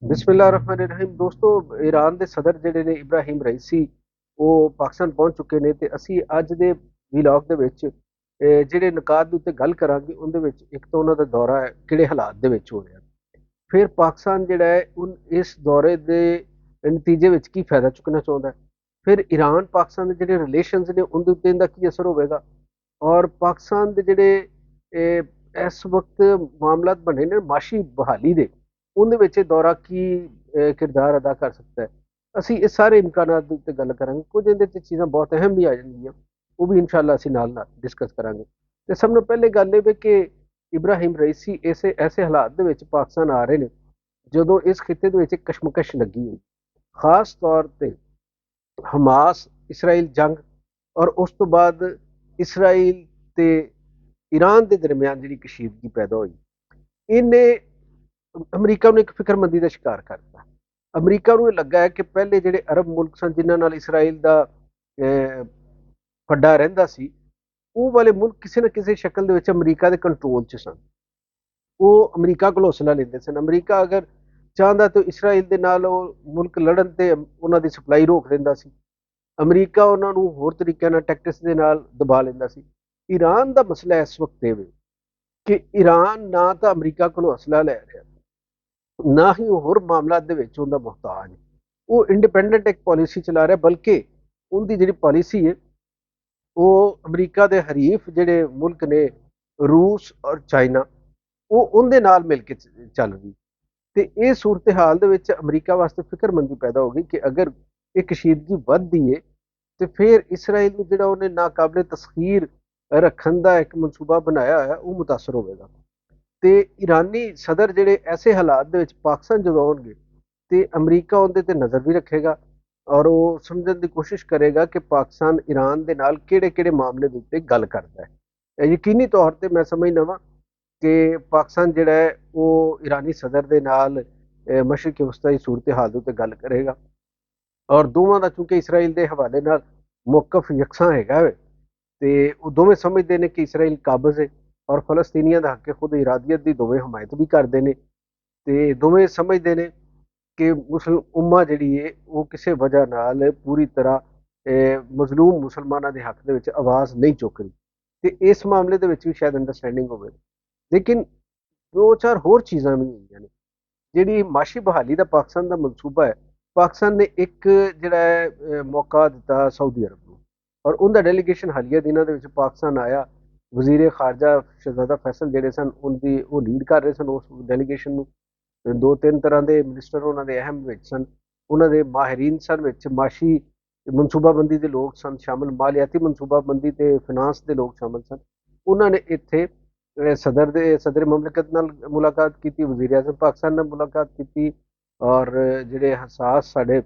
ਬਿਸਮਿਲ੍ਲਾਹਿਰਰਹਿਮਾनिर्रहीम ਦੋਸਤੋ, ਈਰਾਨ ਦੇ ਸਦਰ ਜਿਹੜੇ ਨੇ ਇਬਰਾਹੀਮ ਰਈਸੀ ਉਹ ਪਾਕਿਸਤਾਨ ਪਹੁੰਚ ਚੁੱਕੇ ਨੇ ਤੇ ਅਸੀਂ ਅੱਜ ਦੇ ਵਲੌਗ ਦੇ ਵਿੱਚ ਜਿਹੜੇ ਨੁਕਾਤ ਦੇ ਉੱਤੇ ਗੱਲ ਕਰਾਂਗੇ ਉਹਦੇ ਵਿੱਚ ਇੱਕ ਤਾਂ ਉਹਨਾਂ ਦਾ ਦੌਰਾ ਹੈ ਕਿਹੜੇ ਹਾਲਾਤ ਦੇ ਵਿੱਚ ਹੋ ਰਿਹਾ, ਫਿਰ ਪਾਕਿਸਤਾਨ ਜਿਹੜਾ ਹੈ ਇਸ ਦੌਰੇ ਦੇ ਨਤੀਜੇ ਵਿੱਚ ਕੀ ਫਾਇਦਾ ਚੁੱਕਣਾ ਚਾਹੁੰਦਾ ਹੈ, ਫਿਰ ਈਰਾਨ ਪਾਕਿਸਤਾਨ ਦੇ ਜਿਹੜੇ ਰਿਲੇਸ਼ਨਸ ਨੇ ਉਹਦੇ ਉੱਤੇ ਇਹਦਾ ਕੀ ਅਸਰ ਹੋਵੇਗਾ ਔਰ ਪਾਕਿਸਤਾਨ ਦੇ ਜਿਹੜੇ ਇਸ ਵਕਤ ਮਾਮਲਾਤ ਬਣੇ ਨੇ ਮਾਸ਼ੀ ਬਹਾਲੀ ਦੇ ਉਹਦੇ ਵਿੱਚ ਇਹ ਦੌਰਾ ਕੀ ਕਿਰਦਾਰ ਅਦਾ ਕਰ ਸਕਦਾ ਹੈ। ਅਸੀਂ ਇਹ ਸਾਰੇ ਇਮਕਾਨਾਤ ਦੇ ਉੱਤੇ ਗੱਲ ਕਰਾਂਗੇ। ਕੁਝ ਇਹਦੇ 'ਚ ਚੀਜ਼ਾਂ ਬਹੁਤ ਅਹਿਮ ਵੀ ਆ ਜਾਂਦੀਆਂ, ਉਹ ਵੀ ਇਨਸ਼ਾਅੱਲਾ ਅਸੀਂ ਨਾਲ ਨਾਲ ਡਿਸਕਸ ਕਰਾਂਗੇ। ਤੇ ਸਭ ਤੋਂ ਪਹਿਲੇ ਗੱਲ ਇਹ ਵੀ ਕਿ ਇਬਰਾਹੀਮ ਰਈਸੀ ਐਸੇ ਹਾਲਾਤ ਦੇ ਵਿੱਚ ਪਾਕਿਸਤਾਨ ਆ ਰਹੇ ਨੇ ਜਦੋਂ ਇਸ ਖਿੱਤੇ ਦੇ ਵਿੱਚ ਇੱਕ ਕਸ਼ਮਕਸ਼ ਲੱਗੀ ਹੋਈ, ਖਾਸ ਤੌਰ ਤੇ ਹਮਾਸ ਇਸਰਾਈਲ ਜੰਗ ਔਰ ਉਸ ਤੋਂ ਬਾਅਦ ਇਸਰਾਈਲ ਤੇ ਈਰਾਨ ਦੇ ਦਰਮਿਆਨ ਜਿਹੜੀ ਕਸ਼ੀਦਗੀ ਪੈਦਾ ਹੋਈ, ਇਹਨੇ ਅਮਰੀਕਾ ਨੂੰ ਇੱਕ ਫਿਕਰਮੰਦੀ ਦਾ ਸ਼ਿਕਾਰ ਕਰਤਾ। ਅਮਰੀਕਾ ਨੂੰ ਇਹ ਲੱਗਾ ਹੈ ਕਿ ਪਹਿਲੇ ਜਿਹੜੇ ਅਰਬ ਮੁਲਕ ਸਨ ਜਿਨ੍ਹਾਂ ਨਾਲ ਇਸਰਾਈਲ ਦਾ ਫੱਡਾ ਰਹਿੰਦਾ ਸੀ, ਉਹ ਵਾਲੇ ਮੁਲਕ ਕਿਸੇ ਨਾ ਕਿਸੇ ਸ਼ਕਲ ਦੇ ਵਿੱਚ ਅਮਰੀਕਾ ਦੇ ਕੰਟਰੋਲ 'ਚ ਸਨ। ਉਹ ਅਮਰੀਕਾ ਕੋਲ ਹੌਸਲਾ ਲੈਂਦੇ ਸਨ। ਅਮਰੀਕਾ ਅਗਰ ਚਾਹੁੰਦਾ ਤਾਂ ਇਸਰਾਈਲ ਦੇ ਨਾਲ ਉਹ ਮੁਲਕ ਲੜਨ ਤੇ ਉਹਨਾਂ ਦੀ ਸਪਲਾਈ ਰੋਕ ਦਿੰਦਾ ਸੀ। ਅਮਰੀਕਾ ਉਹਨਾਂ ਨੂੰ ਹੋਰ ਤਰੀਕਿਆਂ ਨਾਲ ਟੈਕਟਿਕਸ ਦੇ ਨਾਲ ਦਬਾ ਲੈਂਦਾ ਸੀ। ਈਰਾਨ ਦਾ ਮਸਲਾ ਇਸ ਵਕਤ ਇਹ ਵੇ ਕਿ ਈਰਾਨ ਨਾ ਤਾਂ ਅਮਰੀਕਾ ਕੋਲੋਂ ਅਸਲਾ ਲੈ ਰਿਹਾ, ਨਾ ਹੀ ਉਹ ਹੋਰ ਮਾਮਲਾਤ ਦੇ ਵਿੱਚ ਉਹਦਾ ਮੁਹਤਾਜ। ਉਹ ਇੰਡੀਪੈਂਡੈਂਟ ਇੱਕ ਪਾਲਿਸੀ ਚਲਾ ਰਿਹਾ, ਬਲਕਿ ਉਹਦੀ ਜਿਹੜੀ ਪਾਲਿਸੀ ਹੈ ਉਹ ਅਮਰੀਕਾ ਦੇ ਹਰੀਫ ਜਿਹੜੇ ਮੁਲਕ ਨੇ ਰੂਸ ਔਰ ਚਾਈਨਾ, ਉਹ ਉਹਦੇ ਨਾਲ ਮਿਲ ਕੇ ਚੱਲ ਰਹੀ। ਤੇ ਇਹ ਸੂਰਤ ਹਾਲ ਦੇ ਵਿੱਚ ਅਮਰੀਕਾ ਵਾਸਤੇ ਫਿਕਰਮੰਦੀ ਪੈਦਾ ਹੋ ਗਈ ਕਿ ਅਗਰ ਇਹ ਕਸ਼ੀਦਗੀ ਵੱਧਦੀ ਹੈ ਤੇ ਫਿਰ ਇਸਰਾਈਲ ਨੂੰ ਜਿਹੜਾ ਉਹਨੇ ਨਾਕਾਬਲੇ ਤਸਖੀਰ ਰੱਖਣ ਦਾ ਇੱਕ ਮਨਸੂਬਾ ਬਣਾਇਆ ਹੋਇਆ ਉਹ ਮੁਤਾਸਰ ਹੋਵੇਗਾ। ਤੇ ਈਰਾਨੀ ਸਦਰ ਜਿਹੜੇ ਐਸੇ ਹਾਲਾਤ ਦੇ ਵਿੱਚ ਪਾਕਿਸਤਾਨ ਜਦੋਂ ਆਉਣਗੇ ਤੇ ਅਮਰੀਕਾ ਉਹਦੇ ਤੇ ਨਜ਼ਰ ਵੀ ਰੱਖੇਗਾ ਔਰ ਉਹ ਸਮਝਣ ਦੀ ਕੋਸ਼ਿਸ਼ ਕਰੇਗਾ ਕਿ ਪਾਕਿਸਤਾਨ ਈਰਾਨ ਦੇ ਨਾਲ ਕਿਹੜੇ ਕਿਹੜੇ ਮਾਮਲੇ ਦੇ ਉੱਤੇ ਗੱਲ ਕਰਦਾ ਹੈ। ਯਕੀਨੀ ਤੌਰ ਤੇ ਮੈਂ ਸਮਝਦਾ ਵਾਂ ਕਿ ਪਾਕਿਸਤਾਨ ਜਿਹੜਾ ਹੈ ਉਹ ਈਰਾਨੀ ਸਦਰ ਦੇ ਨਾਲ ਮਸ਼ਰਕ ਵਸਤਾ ਦੀ ਸੂਰਤ ਹਾਲ ਦੇ ਉੱਤੇ ਗੱਲ ਕਰੇਗਾ ਔਰ ਦੋਵਾਂ ਦਾ ਚੂੰਕਿ ਇਸਰਾਈਲ ਦੇ ਹਵਾਲੇ ਨਾਲ ਮੌਕਫ ਯਕਸਾਂ ਹੈਗਾ ਵੇ ਤੇ ਉਹ ਦੋਵੇਂ ਸਮਝਦੇ ਨੇ ਕਿ ਇਸਰਾਈਲ ਕਾਬਜ਼ ਹੈ ਔਰ ਫਲਸਤੀਨੀਆਂ ਦਾ ਹੱਕ ਖੁਦ ਇਰਾਦੀਅਤ ਦੀ ਦੋਵੇਂ ਹਮਾਇਤ ਵੀ ਕਰਦੇ ਨੇ ਤੇ ਦੋਵੇਂ ਸਮਝਦੇ ਨੇ ਕਿ ਮੁਸਲਿਮ ਉਮਾ ਜਿਹੜੀ ਹੈ ਉਹ ਕਿਸੇ ਵਜ੍ਹਾ ਨਾਲ ਪੂਰੀ ਤਰ੍ਹਾਂ ਮਜ਼ਲੂਮ ਮੁਸਲਮਾਨਾਂ ਦੇ ਹੱਕ ਦੇ ਵਿੱਚ ਆਵਾਜ਼ ਨਹੀਂ ਚੁੱਕ ਰਹੀ ਤੇ ਇਸ ਮਾਮਲੇ ਦੇ ਵਿੱਚ ਵੀ ਸ਼ਾਇਦ ਅੰਡਰਸਟੈਂਡਿੰਗ ਹੋਵੇ। ਲੇਕਿਨ ਦੋ ਚਾਰ ਹੋਰ ਚੀਜ਼ਾਂ ਵੀ ਹੋਈਆਂ ਨੇ। ਜਿਹੜੀ ਮਾਸ਼ੀ ਬਹਾਲੀ ਦਾ ਪਾਕਿਸਤਾਨ ਦਾ ਮਨਸੂਬਾ ਹੈ, ਪਾਕਿਸਤਾਨ ਨੇ ਇੱਕ ਜਿਹੜਾ ਹੈ ਮੌਕਾ ਦਿੱਤਾ ਸਾਊਦੀ ਅਰਬ ਨੂੰ ਔਰ ਉਹਦਾ ਡੈਲੀਗੇਸ਼ਨ ਹਾਲੀਆ ਦਿਨਾਂ ਦੇ ਵਿੱਚ ਪਾਕਿਸਤਾਨ ਆਇਆ। ਵਜ਼ੀਰ ਖਾਰਜਾ ਸ਼ਹਿਜ਼ਾਦਾ ਫੈਸਲ ਜਿਹੜੇ ਸਨ ਉਹ ਲੀਡ ਕਰ ਰਹੇ ਸਨ ਉਸ ਡੈਲੀਗੇਸ਼ਨ ਨੂੰ। ਦੋ ਤਿੰਨ ਤਰ੍ਹਾਂ ਦੇ ਮਿਨਿਸਟਰ ਉਹਨਾਂ ਦੇ ਅਹਿਮ ਵਿੱਚ ਸਨ, ਉਹਨਾਂ ਦੇ ਮਾਹਿਰੀਨ ਸਨ ਵਿੱਚ ਮਾਸ਼ੀ ਮਨਸੂਬਾਬੰਦੀ ਦੇ ਲੋਕ ਸਨ ਸ਼ਾਮਲ, ਮਾਲੀਆਤੀ ਮਨਸੂਬਾਬੰਦੀ ਤੇ ਫਿਨਾਂਸ ਦੇ ਲੋਕ ਸ਼ਾਮਲ ਸਨ। ਉਹਨਾਂ ਨੇ ਇੱਥੇ ਸਦਰ ਮਮਲਕਤ ਨਾਲ ਮੁਲਾਕਾਤ ਕੀਤੀ, ਵਜ਼ੀਰ ਆਜ਼ਮ ਪਾਕਿਸਤਾਨ ਨਾਲ ਮੁਲਾਕਾਤ ਕੀਤੀ ਔਰ ਜਿਹੜੇ ਹਸਾਸ ਸਾਡੇ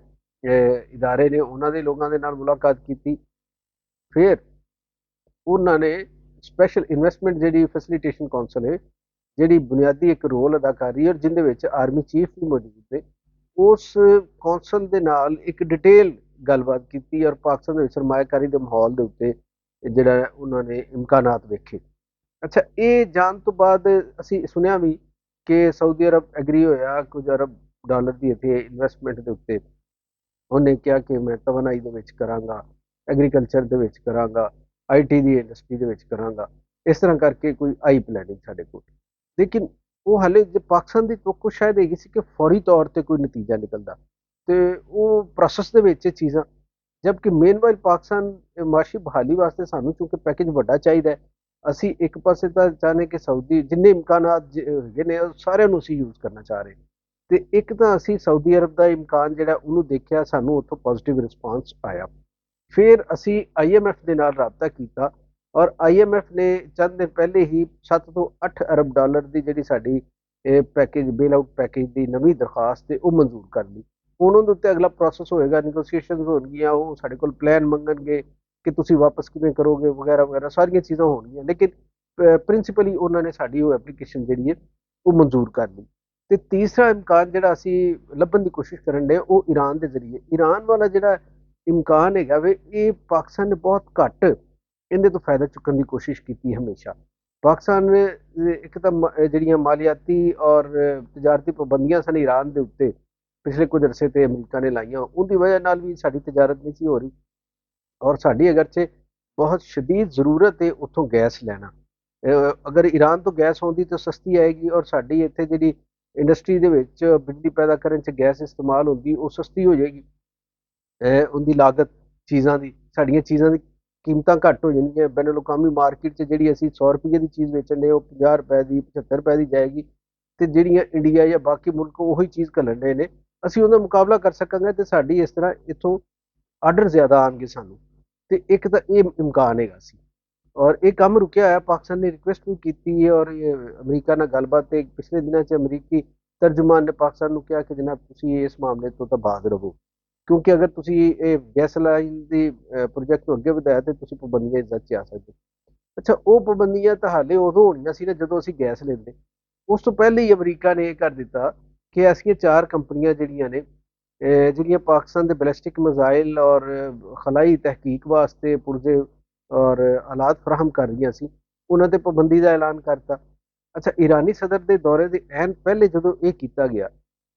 ਇਦਾਰੇ ਨੇ ਉਹਨਾਂ ਦੇ ਲੋਕਾਂ ਦੇ ਨਾਲ ਮੁਲਾਕਾਤ ਕੀਤੀ। ਫਿਰ ਉਹਨਾਂ ਨੇ ਸਪੈਸ਼ਲ ਇਨਵੈਸਟਮੈਂਟ ਜਿਹੜੀ ਫੈਸਿਲੀਟੇਸ਼ਨ ਕੌਂਸਲ ਹੈ ਜਿਹੜੀ ਬੁਨਿਆਦੀ ਇੱਕ ਰੋਲ ਅਦਾ ਕਰ ਰਹੀ ਹੈ ਔਰ ਜਿਹਦੇ ਵਿੱਚ ਆਰਮੀ ਚੀਫ ਵੀ ਮੌਜੂਦ ਹੈ, ਉਸ ਕੌਂਸਲ ਦੇ ਨਾਲ ਇੱਕ ਡਿਟੇਲ ਗੱਲਬਾਤ ਕੀਤੀ ਔਰ ਪਾਕਿਸਤਾਨ ਦੇ ਵਿੱਚ ਸਰਮਾਇਆਕਾਰੀ ਦੇ ਮਾਹੌਲ ਦੇ ਉੱਤੇ ਜਿਹੜਾ ਉਹਨਾਂ ਨੇ ਇਮਕਾਨਾਤ ਵੇਖੇ। ਅੱਛਾ, ਇਹ ਜਾਣ ਤੋਂ ਬਾਅਦ ਅਸੀਂ ਸੁਣਿਆ ਵੀ ਕਿ ਸਾਊਦੀ ਅਰਬ ਐਗਰੀ ਹੋਇਆ ਕੁਝ ਅਰਬ ਡਾਲਰ ਦੀ ਇੱਥੇ ਇਨਵੈਸਟਮੈਂਟ ਦੇ ਉੱਤੇ। ਉਹਨੇ ਕਿਹਾ ਕਿ ਮੈਂ ਤਵਾਨਾਈ ਦੇ ਵਿੱਚ ਕਰਾਂਗਾ, ਐਗਰੀਕਲਚਰ ਦੇ ਵਿੱਚ ਕਰਾਂਗਾ, IT ਦੀ ਇੰਡਸਟਰੀ ਦੇ ਵਿੱਚ ਕਰਾਂਗਾ। ਇਸ ਤਰ੍ਹਾਂ ਕਰਕੇ ਕੋਈ ਆਈ ਪਲੈਨਿੰਗ ਸਾਡੇ ਕੋਲ। ਲੇਕਿਨ ਉਹ ਹਾਲੇ ਜੇ ਪਾਕਿਸਤਾਨ ਦੀ ਤੋਕੋ ਸ਼ਾਇਦ ਹੈਗੀ ਸੀ ਕਿ ਫੌਰੀ ਤੌਰ ਤੇ ਕੋਈ ਨਤੀਜਾ ਨਿਕਲਦਾ ਤੇ ਉਹ ਪ੍ਰੋਸੈਸ ਦੇ ਵਿੱਚ ਚੀਜ਼ਾਂ, ਜਦਕਿ ਮੇਨਵਾਈਲ ਪਾਕਿਸਤਾਨ ਮਾਸ਼ੀ ਬਹਾਲੀ ਵਾਸਤੇ ਸਾਨੂੰ ਚੂੰਕਿ ਪੈਕੇਜ ਵੱਡਾ ਚਾਹੀਦਾ ਹੈ। ਅਸੀਂ ਇੱਕ ਪਾਸੇ ਤਾਂ ਚਾਹੁੰਦੇ ਕਿ ਸਾਊਦੀ ਜਿੰਨੇ ਇਮਕਾਨਾਤ ਹੈਗੇ ਨੇ ਉਹ ਸਾਰਿਆਂ ਨੂੰ ਅਸੀਂ ਯੂਜ਼ ਕਰਨਾ ਚਾਹ ਰਹੇ ਤੇ ਇੱਕ ਤਾਂ ਅਸੀਂ ਸਾਊਦੀ ਅਰਬ ਦਾ ਇਮਕਾਨ ਜਿਹੜਾ ਉਹਨੂੰ ਦੇਖਿਆ, ਸਾਨੂੰ ਉੱਥੋਂ ਪੋਜ਼ਿਟਿਵ ਰਿਸਪਾਂਸ ਆਇਆ। ਫਿਰ ਅਸੀਂ IMF ਦੇ ਨਾਲ ਰਾਬਤਾ ਕੀਤਾ ਔਰ IMF ਨੇ ਚੰਦ ਦਿਨ ਪਹਿਲੇ ਹੀ 7 ਤੋਂ 8 ਅਰਬ ਡਾਲਰ ਦੀ ਜਿਹੜੀ ਸਾਡੀ ਪੈਕੇਜ ਬੇਲ ਆਊਟ ਪੈਕੇਜ ਦੀ ਨਵੀਂ ਦਰਖਾਸਤ ਹੈ ਉਹ ਮਨਜ਼ੂਰ ਕਰ ਲਈ। ਹੁਣ ਉਹਦੇ ਉੱਤੇ ਅਗਲਾ ਪ੍ਰੋਸੈਸ ਹੋਏਗਾ, ਨੈਗੋਸੀਏਸ਼ਨਸ ਹੋਣਗੀਆਂ, ਉਹ ਸਾਡੇ ਕੋਲ ਪਲਾਨ ਮੰਗਣਗੇ ਕਿ ਤੁਸੀਂ ਵਾਪਸ ਕਿਵੇਂ ਕਰੋਗੇ ਵਗੈਰਾ ਵਗੈਰਾ ਸਾਰੀਆਂ ਚੀਜ਼ਾਂ ਹੋਣਗੀਆਂ। ਲੇਕਿਨ ਪ੍ਰਿੰਸੀਪਲੀ ਉਹਨਾਂ ਨੇ ਸਾਡੀ ਉਹ ਐਪਲੀਕੇਸ਼ਨ ਜਿਹੜੀ ਹੈ ਉਹ ਮਨਜ਼ੂਰ ਕਰ ਲਈ। ਤੇ ਤੀਸਰਾ ਇਮਕਾਨ ਜਿਹੜਾ ਅਸੀਂ ਲੱਭਣ ਦੀ ਕੋਸ਼ਿਸ਼ ਕਰਨ ਦੇ ਉਹ ਈਰਾਨ ਦੇ ਜ਼ਰੀਏ। ਈਰਾਨ ਵਾਲਾ ਜਿਹੜਾ ਇਮਕਾਨ ਹੈਗਾ ਵੇ ਇਹ ਪਾਕਿਸਤਾਨ ਨੇ ਬਹੁਤ ਘੱਟ ਇਹਦੇ ਤੋਂ ਫਾਇਦਾ ਚੁੱਕਣ ਦੀ ਕੋਸ਼ਿਸ਼ ਕੀਤੀ ਹਮੇਸ਼ਾ। ਪਾਕਿਸਤਾਨ ਨੇ ਇੱਕ ਤਾਂ ਜਿਹੜੀਆਂ ਮਾਲੀਆਤੀ ਔਰ ਤਜਾਰਤੀ ਪਾਬੰਦੀਆਂ ਸਨ ਈਰਾਨ ਦੇ ਉੱਤੇ ਪਿਛਲੇ ਕੁਝ ਅਰਸੇ ਤੇ ਅਮਰੀਕਾ ਨੇ ਲਾਈਆਂ, ਉਹਦੀ ਵਜ੍ਹਾ ਨਾਲ ਵੀ ਸਾਡੀ ਤਜਾਰਤ ਨਹੀਂ ਸੀ ਹੋ ਰਹੀ। ਔਰ ਸਾਡੀ ਅਗਰਚੇ ਬਹੁਤ ਸ਼ਦੀਦ ਜ਼ਰੂਰਤ ਹੈ ਉੱਥੋਂ ਗੈਸ ਲੈਣਾ। ਅਗਰ ਈਰਾਨ ਤੋਂ ਗੈਸ ਆਉਂਦੀ ਤਾਂ ਸਸਤੀ ਆਏਗੀ, ਔਰ ਸਾਡੀ ਇੱਥੇ ਜਿਹੜੀ ਇੰਡਸਟਰੀ ਦੇ ਵਿੱਚ ਬਿਜਲੀ ਪੈਦਾ ਕਰਨ 'ਚ ਗੈਸ ਇਸਤੇਮਾਲ ਹੁੰਦੀ ਉਹ ਸਸਤੀ ਹੋ ਜਾਏਗੀ। ਉਹਦੀ ਲਾਗਤ ਚੀਜ਼ਾਂ ਦੀ, ਸਾਡੀਆਂ ਚੀਜ਼ਾਂ ਦੀ ਕੀਮਤਾਂ ਘੱਟ ਹੋ ਜਾਣਗੀਆਂ। ਬੈਨ ਅਲ-ਅਕਾਮੀ ਮਾਰਕੀਟ 'ਚ ਜਿਹੜੀ ਅਸੀਂ 100 ਰੁਪਏ ਦੀ ਚੀਜ਼ ਵੇਚਣ ਦੇ ਉਹ 50 ਰੁਪਏ ਦੀ, 75 ਰੁਪਏ ਦੀ ਜਾਏਗੀ। ਤੇ ਜਿਹੜੀਆਂ ਇੰਡੀਆ ਜਾਂ ਬਾਕੀ ਮੁਲਕ ਉਹੀ ਚੀਜ਼ ਘੱਲਣ ਰਹੇ ਨੇ, ਅਸੀਂ ਉਹਦਾ ਮੁਕਾਬਲਾ ਕਰ ਸਕਾਂਗੇ। ਤੇ ਸਾਡੀ ਇਸ ਤਰ੍ਹਾਂ ਇੱਥੋਂ ਆਰਡਰ ਜ਼ਿਆਦਾ ਆਉਣਗੇ ਸਾਨੂੰ। ਤੇ ਇੱਕ ਤਾਂ ਇਹ ਇਮਕਾਨ ਹੈਗਾ ਸੀ, ਔਰ ਇਹ ਕੰਮ ਰੁਕਿਆ ਹੋਇਆ। ਪਾਕਿਸਤਾਨ ਨੇ ਰਿਕੁਐਸਟ ਵੀ ਕੀਤੀ ਹੈ, ਔਰ ਇਹ ਅਮਰੀਕਾ ਨਾਲ ਗੱਲਬਾਤ ਤੇ ਪਿਛਲੇ ਦਿਨਾਂ 'ਚ ਅਮਰੀਕੀ ਤਰਜਮਾਨ ਨੇ ਪਾਕਿਸਤਾਨ ਨੂੰ ਕਿਹਾ ਕਿ ਜਨਾਬ ਤੁਸੀਂ ਇਸ ਮਾਮਲੇ ਤੋਂ ਤਾਂ ਬਾਜ਼ ਰਹੋ, ਕਿਉਂਕਿ ਅਗਰ ਤੁਸੀਂ ਇਹ ਗੈਸ ਲਾਈਨ ਦੀ ਪ੍ਰੋਜੈਕਟ ਨੂੰ ਅੱਗੇ ਵਧਾਇਆ ਤੇ ਤੁਸੀਂ ਪਾਬੰਦੀਆਂ ਇਸ 'ਚ ਆ ਸਕਦੇ। ਅੱਛਾ, ਉਹ ਪਾਬੰਦੀਆਂ ਤਾਂ ਹਾਲੇ ਉਦੋਂ ਹੋਣੀਆਂ ਸੀ ਨਾ ਜਦੋਂ ਅਸੀਂ ਗੈਸ ਲੈਂਦੇ। ਉਸ ਤੋਂ ਪਹਿਲੇ ਹੀ ਅਮਰੀਕਾ ਨੇ ਇਹ ਕਰ ਦਿੱਤਾ ਕਿ ਐਸੀਆਂ 4 ਕੰਪਨੀਆਂ ਜਿਹੜੀਆਂ ਨੇ, ਜਿਹੜੀਆਂ ਪਾਕਿਸਤਾਨ ਦੇ ਬੈਲਿਸਟਿਕ ਮਿਜ਼ਾਈਲ ਔਰ ਖਲਾਈ ਤਹਿਕੀਕ ਵਾਸਤੇ ਪੁਰਜ਼ੇ ਔਰ ਆਲਾਤ ਫਰਾਹਮ ਕਰ ਰਹੀਆਂ ਸੀ, ਉਹਨਾਂ ਤੇ ਪਾਬੰਦੀ ਦਾ ਐਲਾਨ ਕਰਤਾ। ਅੱਛਾ, ਈਰਾਨੀ ਸਦਰ ਦੇ ਦੌਰੇ ਦੇ ਐਨ ਪਹਿਲੇ ਜਦੋਂ ਇਹ ਕੀਤਾ ਗਿਆ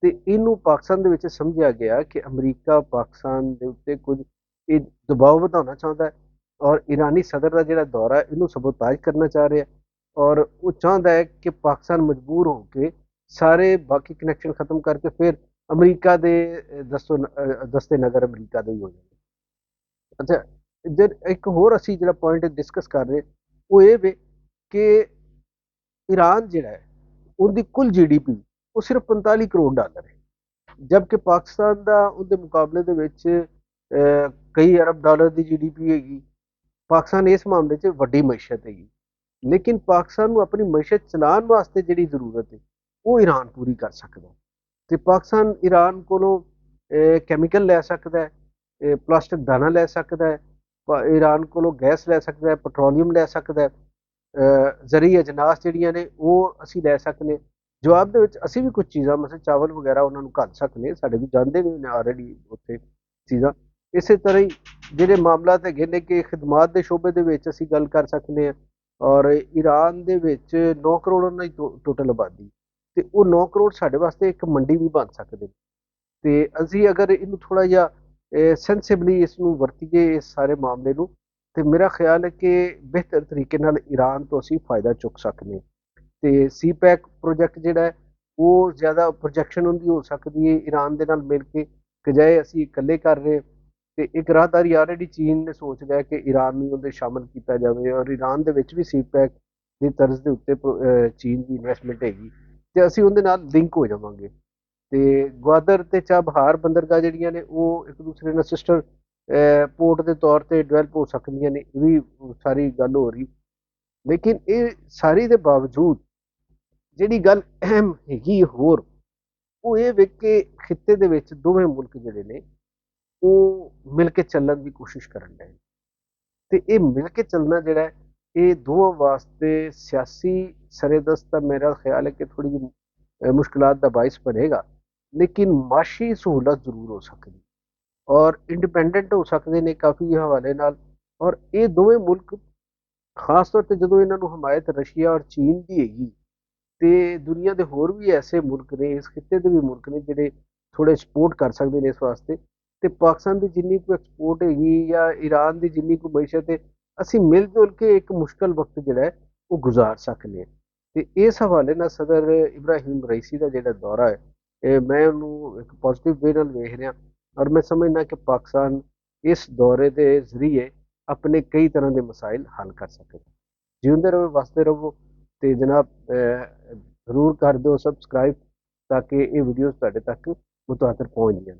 ਤੇ ਇਹਨੂੰ ਪਾਕਿਸਤਾਨ ਦੇ ਵਿੱਚ ਸਮਝਿਆ ਗਿਆ ਕਿ ਅਮਰੀਕਾ ਪਾਕਿਸਤਾਨ ਦੇ ਉੱਤੇ ਕੁਝ ਇਹ ਦਬਾਅ ਵਧਾਉਣਾ ਚਾਹੁੰਦਾ ਹੈ, ਔਰ ਈਰਾਨੀ ਸਦਰ ਦਾ ਜਿਹੜਾ ਦੌਰਾ ਇਹਨੂੰ ਸਬੋਤਾਜ ਕਰਨਾ ਚਾਹ ਰਿਹਾ, ਔਰ ਉਹ ਚਾਹੁੰਦਾ ਹੈ ਕਿ ਪਾਕਿਸਤਾਨ ਮਜਬੂਰ ਹੋ ਕੇ ਸਾਰੇ ਬਾਕੀ ਕਨੈਕਸ਼ਨ ਖਤਮ ਕਰਕੇ ਫਿਰ ਅਮਰੀਕਾ ਦੇ ਦਸਤੇ ਨਗਰ ਅਮਰੀਕਾ ਦੇ ਹੀ ਹੋ ਜਾਂਦੇ। ਅੱਛਾ, ਜੇ ਇੱਕ ਹੋਰ ਅਸੀਂ ਜਿਹੜਾ ਪੁਆਇੰਟ ਡਿਸਕਸ ਕਰ ਰਹੇ ਉਹ ਇਹ ਵੇ ਕਿ ਈਰਾਨ ਜਿਹੜਾ ਹੈ ਉਹਦੀ ਕੁੱਲ GDP ਉਹ ਸਿਰਫ 45 ਕਰੋੜ ਡਾਲਰ ਹੈ, ਜਦਕਿ ਪਾਕਿਸਤਾਨ ਦਾ ਉਹਦੇ ਮੁਕਾਬਲੇ ਦੇ ਵਿੱਚ ਕਈ ਅਰਬ ਡਾਲਰ ਦੀ GDP ਹੈਗੀ। ਪਾਕਿਸਤਾਨ ਇਸ ਮਾਮਲੇ 'ਚ ਵੱਡੀ ਮਈਸ਼ਤ ਹੈਗੀ, ਲੇਕਿਨ ਪਾਕਿਸਤਾਨ ਨੂੰ ਆਪਣੀ ਮਈਸ਼ਤ ਚਲਾਉਣ ਵਾਸਤੇ ਜਿਹੜੀ ਜ਼ਰੂਰਤ ਹੈ ਉਹ ਈਰਾਨ ਪੂਰੀ ਕਰ ਸਕਦਾ। ਤੇ ਪਾਕਿਸਤਾਨ ਈਰਾਨ ਕੋਲੋਂ ਕੈਮੀਕਲ ਲੈ ਸਕਦਾ ਹੈ, ਪਲਾਸਟਿਕ ਦਾਣਾ ਲੈ ਸਕਦਾ ਹੈ, ਈਰਾਨ ਕੋਲੋਂ ਗੈਸ ਲੈ ਸਕਦਾ ਹੈ, ਪੈਟਰੋਲੀਅਮ ਲੈ ਸਕਦਾ ਹੈ, ਜ਼ਰੀ ਅਜਨਾਸ ਜਿਹੜੀਆਂ ਨੇ ਉਹ ਅਸੀਂ ਲੈ ਸਕਦੇ। ਜਵਾਬ ਦੇ ਵਿੱਚ ਅਸੀਂ ਵੀ ਕੁਝ ਚੀਜ਼ਾਂ ਮਤਲਬ ਚਾਵਲ ਵਗੈਰਾ ਉਹਨਾਂ ਨੂੰ ਘੱਲ ਸਕਦੇ, ਸਾਡੇ ਵੀ ਜਾਂਦੇ ਨੇ ਆਲਰੇਡੀ ਉੱਥੇ ਚੀਜ਼ਾਂ। ਇਸੇ ਤਰ੍ਹਾਂ ਹੀ ਜਿਹੜੇ ਮਾਮਲਾਤ ਹੈਗੇ ਨੇ ਕਿ ਖਿਦਮਾਤ ਦੇ ਸ਼ੋਬੇ ਦੇ ਵਿੱਚ ਅਸੀਂ ਗੱਲ ਕਰ ਸਕਦੇ ਹਾਂ, ਔਰ ਈਰਾਨ ਦੇ ਵਿੱਚ 9 ਕਰੋੜ ਉਹਨਾਂ ਦੀ ਟੋਟਲ ਆਬਾਦੀ, ਤੇ ਉਹ 9 ਕਰੋੜ ਸਾਡੇ ਵਾਸਤੇ ਇੱਕ ਮੰਡੀ ਵੀ ਬਣ ਸਕਦੇ ਨੇ। ਤੇ ਅਸੀਂ ਅਗਰ ਇਹਨੂੰ ਥੋੜ੍ਹਾ ਜਿਹਾ ਸੈਂਸਿਬਲੀ ਇਸ ਨੂੰ ਵਰਤੀਏ ਇਸ ਸਾਰੇ ਮਾਮਲੇ ਨੂੰ, ਤੇ ਮੇਰਾ ਖਿਆਲ ਹੈ ਕਿ ਬਿਹਤਰ ਤਰੀਕੇ ਨਾਲ ਈਰਾਨ ਤੋਂ ਅਸੀਂ ਫਾਇਦਾ ਚੁੱਕ ਸਕਦੇ ਹਾਂ। ਤੇ CPEC ਪ੍ਰੋਜੈਕਟ ਜਿਹੜਾ ਹੈ ਉਹ ਜ਼ਿਆਦਾ ਪ੍ਰੋਜੈਕਸ਼ਨ ਉਹਦੀ ਹੋ ਸਕਦੀ ਹੈ ਈਰਾਨ ਦੇ ਨਾਲ ਮਿਲ ਕੇ, ਬਜਾਏ ਅਸੀਂ ਇਕੱਲੇ ਕਰ ਰਹੇ। ਤੇ ਇੱਕ ਰਾਹਦਾਰੀ ਆਲਰੇਡੀ ਚੀਨ ਨੇ ਸੋਚ ਲਿਆ ਕਿ ਈਰਾਨ ਨੂੰ ਉਹਦੇ ਸ਼ਾਮਲ ਕੀਤਾ ਜਾਵੇ, ਔਰ ਈਰਾਨ ਦੇ ਵਿੱਚ ਵੀ CPEC ਦੀ ਤਰਜ਼ ਦੇ ਉੱਤੇ ਚੀਨ ਦੀ ਇਨਵੈਸਟਮੈਂਟ ਹੈਗੀ, ਤੇ ਅਸੀਂ ਉਹਦੇ ਨਾਲ ਲਿੰਕ ਹੋ ਜਾਵਾਂਗੇ। ਤੇ ਗਵਾਦਰ ਤੇ ਚਾਬਹਾਰ ਬੰਦਰਗਾਹ ਜਿਹੜੀਆਂ ਨੇ ਉਹ ਇੱਕ ਦੂਸਰੇ ਨਾਲ ਸਿਸਟਰ ਪੋਰਟ ਦੇ ਤੌਰ ਤੇ ਡਿਵੈਲਪ ਹੋ ਸਕਦੀਆਂ ਨੇ, ਇਹ ਵੀ ਸਾਰੀ ਗੱਲ ਹੋ ਰਹੀ। ਲੇਕਿਨ ਇਹ ਸਾਰੀ ਦੇ ਬਾਵਜੂਦ ਜਿਹੜੀ ਗੱਲ ਅਹਿਮ ਹੈਗੀ ਹੋਰ, ਉਹ ਇਹ ਵੇਖ ਕੇ ਖਿੱਤੇ ਦੇ ਵਿੱਚ ਦੋਵੇਂ ਮੁਲਕ ਜਿਹੜੇ ਨੇ ਉਹ ਮਿਲ ਕੇ ਚੱਲਣ ਦੀ ਕੋਸ਼ਿਸ਼ ਕਰਨ ਡਏ, ਤੇ ਇਹ ਮਿਲ ਕੇ ਚੱਲਣਾ ਜਿਹੜਾ ਹੈ ਇਹ ਦੋਵਾਂ ਵਾਸਤੇ ਸਿਆਸੀ ਸਰੇਦਸਤ ਦਾ ਮੇਰਾ ਖਿਆਲ ਹੈ ਕਿ ਥੋੜੀ ਜਿਹੀ ਮੁਸ਼ਕਿਲਾਤ ਦਾ ਬਾਇਸ ਬਣੇਗਾ, ਲੇਕਿਨ ਮਾਸ਼ੀ ਸਹੂਲਤ ਜ਼ਰੂਰ ਹੋ ਸਕਦੀ, ਔਰ ਇੰਡੀਪੈਂਡੈਂਟ ਹੋ ਸਕਦੇ ਨੇ ਕਾਫੀ ਹਵਾਲੇ ਨਾਲ। ਔਰ ਇਹ ਦੋਵੇਂ ਮੁਲਕ ਖਾਸ ਤੌਰ ਤੇ ਜਦੋਂ ਇਹਨਾਂ ਨੂੰ ਹਮਾਇਤ ਰਸ਼ੀਆ ਔਰ ਚੀਨ ਦੀ ਹੈਗੀ, ਤੇ ਦੁਨੀਆ ਦੇ ਹੋਰ ਵੀ ਐਸੇ ਮੁਲਕ ਨੇ, ਇਸ ਖਿੱਤੇ ਦੇ ਵੀ ਮੁਲਕ ਨੇ ਜਿਹੜੇ ਥੋੜੇ ਸਪੋਰਟ ਕਰ ਸਕਦੇ ਨੇ ਇਸ ਵਾਸਤੇ। ਤੇ ਪਾਕਿਸਤਾਨ ਦੀ ਜਿੰਨੀ ਕੋਈ ਐਕਸਪੋਰਟ ਹੈਗੀ ਜਾਂ ਈਰਾਨ ਦੀ ਜਿੰਨੀ ਕੋਈ ਮਈਸ਼ਤ ਹੈ, ਅਸੀਂ ਮਿਲ ਜੁਲ ਕੇ ਇੱਕ ਮੁਸ਼ਕਲ ਵਕਤ ਜਿਹੜਾ ਹੈ ਉਹ ਗੁਜ਼ਾਰ ਸਕਦੇ ਹਾਂ। ਤੇ ਇਸ ਹਵਾਲੇ ਨਾਲ ਸਦਰ ਇਬਰਾਹੀਮ ਰਈਸੀ ਦਾ ਜਿਹੜਾ ਦੌਰਾ ਹੈ, ਇਹ ਮੈਂ ਉਹਨੂੰ ਇੱਕ ਪੋਜ਼ਿਟਿਵ ਵੇ ਨਾਲ ਵੇਖ ਰਿਹਾ, ਔਰ ਮੈਂ ਸਮਝਦਾ ਕਿ ਪਾਕਿਸਤਾਨ ਇਸ ਦੌਰੇ ਦੇ ਜ਼ਰੀਏ ਆਪਣੇ ਕਈ ਤਰ੍ਹਾਂ ਦੇ ਮਸਾਇਲ ਹੱਲ ਕਰ ਸਕੇ। ਜਿਉਂਦੇ ਰਹੋ, ਵਸਦੇ ਰਹੋ। ਤੇ ਜਨਾਬ ਜ਼ਰੂਰ ਕਰ ਦਿਓ ਸਬਸਕ੍ਰਾਈਬ, ਤਾਂ ਕਿ ਇਹ ਵੀਡੀਓਜ਼ ਤੁਹਾਡੇ ਤੱਕ ਮੁਤਵਾਤਰ ਪਹੁੰਚ ਜਾਣ।